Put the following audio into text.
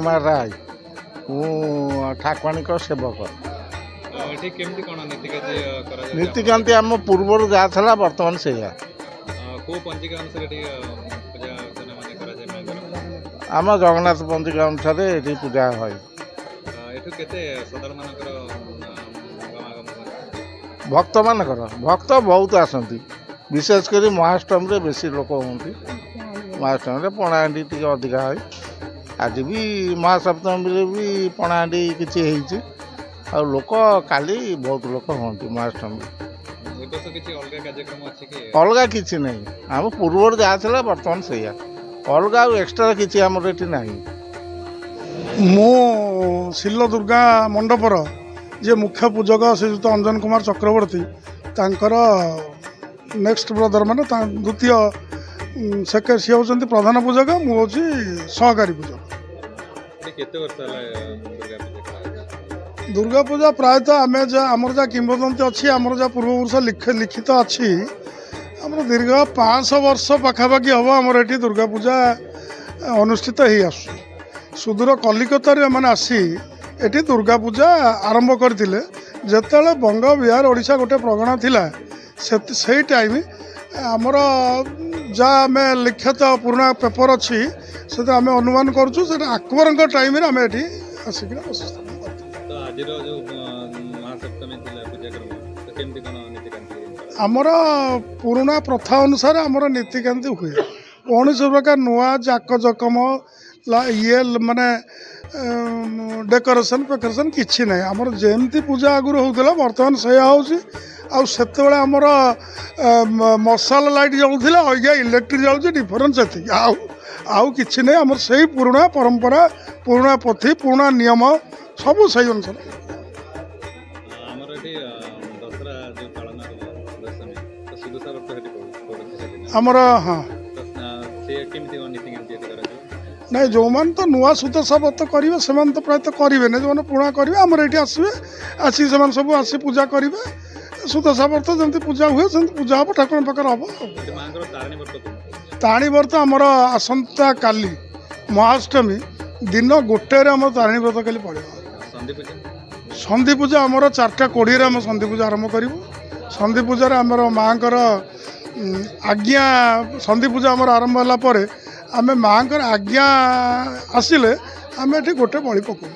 कुमार राय ठाकुराणी सेवक। नीतिकांति आम पूर्वर जहाँ था बर्तमान से आम जगन्नाथ पंजिका अनुसार ये पूजा है। भक्त मानकर भक्त बहुत आसती विशेषकर महाअष्टमी रे बेसी लोक होती। महाअष्टमी रे पणाहांडी टी अधिका है। आज भी महासप्तमी भी पणाहांडी किसी आ लोक काली बहुत लोक होती महाअष्टमी। अलग किसी नहीं आम पूर्वर जहाँ था बर्तमान से अलग एक्सट्रा किसी आमर ये ना। मो शिल दुर्गा मंडपर जे मुख्य पूजक श्रीजुत अंजन कुमार चक्रवर्ती तांकर नेक्स्ट ब्रदर माने द्वितीय सेकेंड सी होती प्रधान पूजक मु हूँ सहकारी पूजक। दुर्गा पूजा प्रायतः आम आमर जहाँ किंवदंती अच्छी आमर जहाँ पूर्वपुरुष लिखित अच्छी आमर दीर्घ 500 वर्ष पाखापाखि हम आमर ये दुर्गा पूजा अनुष्ठित हो आस। सुदूर कलिकता मैंने आसी एटी दुर्गा पूजा आरंभ करते जिते बंग बिहार ओडिशा गोटे प्रगणा थिला से टाइम आमर जहाँ आम लिखित पुराना पेपर अच्छी से आम अनुमान करुँ अकबर टाइम आम ये आसिक आमर पुराना प्रथा अनुसार आमर नीतिकांति हुए कौन प्रकार नुआ जाक जकम ये माने डेकोरेशन फेकोरेशन किसी ना आमर जमती पूजा आगुरी होता बर्तमान से आते आमर मशाल लाइट जलूला अज्ञा इलेक्ट्रिक जलूँ डिफरेन्स ये आउ कि ना आमर से पुराना परंपरा पुराना पथी पुराना नियम सबू सही अनुसार आमर हाँ नहीं जो मैंने तो नुआ सुदशा व्रत करेंगे से तो प्रायतः करेंगे जो मैंने पुणा करेंगे आमर ये आसवे आसिक से सब आसी पूजा करेंगे सुदशा व्रत जमी पूजा हुए से पूजा हम ठाकुर पाखे हम। ताणी व्रत आमर आसंता काली महाअष्टमी दिन गोटे आम तारिणी व्रत कल पड़े। संधि पूजा आमर 4:20 आम संधि पूजा आरंभ करूँ। संधि पूजा आमर माँ आज्ञा संधि पूजा आमर आरंभ है आम माँ आज्ञा आसिले आम ये गोटे बलि पकाऊ।